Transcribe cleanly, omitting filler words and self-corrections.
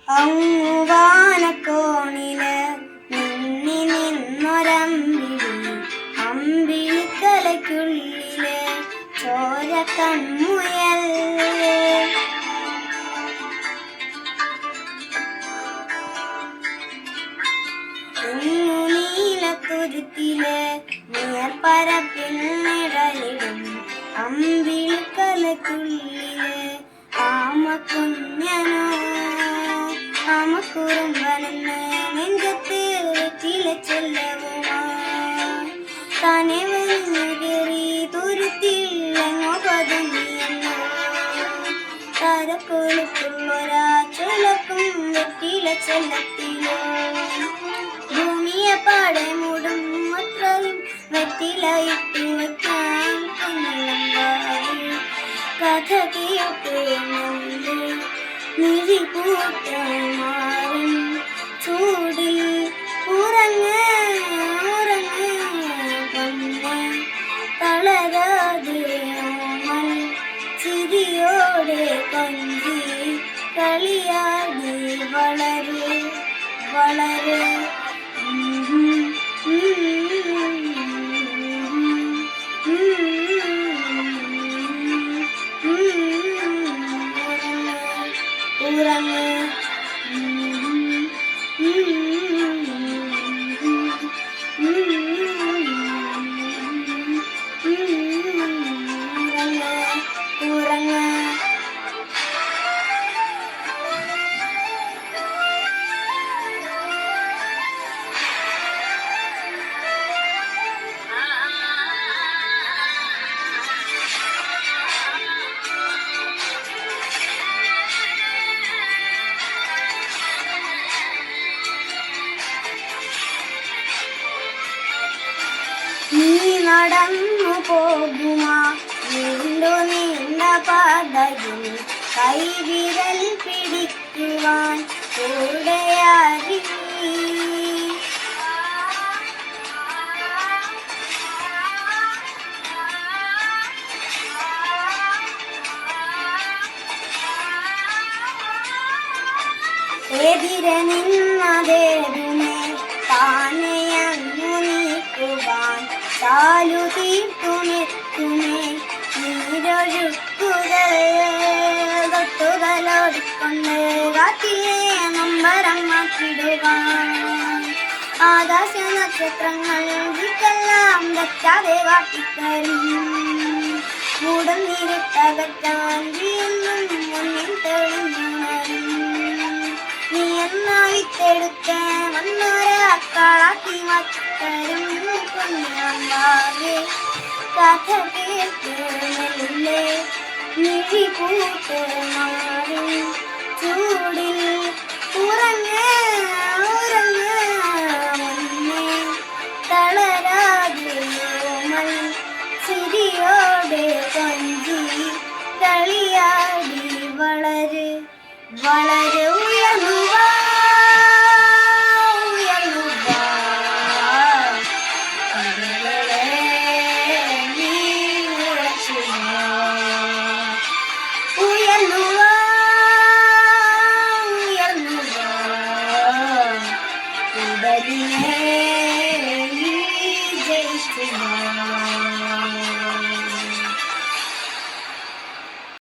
അങ്ങുവാനക്കോണില് നിന്നി നിന്നൊരമ്പിളി അമ്പിളിക്കലയ്ക്കുള്ളില് ചോര കൺമുയൽ നീലത്തുരുത്തില് നീർപ്പരപ്പിൽ നിഴലിടും അമ്പിളിക്കലയ്ക്കുള്ളില് ആമക്കുഞ്ഞനോ ആമക്കുറുമ്പനെന്ന് നെഞ്ചത്ത് വെറ്റില ചെല്ലവുമാ തന്നെ വെഞ്ഞുകേറി തുരുത്തില്ലെങ്ങോ പതുങ്ങിയെന്നോ കരക്കൊളുക്കുള്ളൊരാ ചുലക്കും വെറ്റില ചെല്ലത്തിലോ ഭൂമിയെ പാടെ മൂടും അത്രയും വെറ്റിലയിട്ടു വയ്ക്കാൻ കുഞ്ഞിളമ്പാടി കഥ കേട്ട് നല്ല നിഴിപൂട്ടമാറും ചൂടിൽ ഉറങ്ങ് ഉറങ്ങ് പൊന്നെ തളരാതെ ഓമൽ ചിരിയോടെ കൊഞ്ചി കളിയാടി വളര് വളര് ഉറങ്ങ് ഉറങ്ങ് നീ നടന്നു പോകുമാ നീണ്ടു നീണ്ട പാതയിൽ കൈവിരൽ പിടിക്കുവാൻ കൂടെയാരി എതിരെ നിന്നതേതുമേ താനെയങ്ങു നീക്കുവാൻ ചാലു തീർത്തുമെത്തുമേ നീരൊഴുക്കുകൾ തൊട്ടുകളോടിക്കൊണ്ട് കാറ്റിലെ നമ്പരം മാറ്റിടുവാൻ ആകാശ നക്ഷത്രങ്ങൾ വീക്കെല്ലാം വെച്ചാതെ കാട്ടിത്തരും മൂടം നീരിട്ടകറ്റാൻ വീണ്ടും മുന്നിൽ തെളിഞ്ഞുണരും നീ എന്നായിട്ടെടുക്ക വന്നൊരാക്കാളാക്കി മാറ്റിത്തരും കുഞ്ഞാമ്പാവേ കഥ കേട്ട് മെല്ലെ നിഴിപൂട്ട് മാറും ചൂടിൽ ഉറങ്ങ് ഉറങ്ങ് മുന്നേ തളരാതെ ഓമൽ ചിരിയോടെ കൊഞ്ചി കളിയാടി വളര് വളര്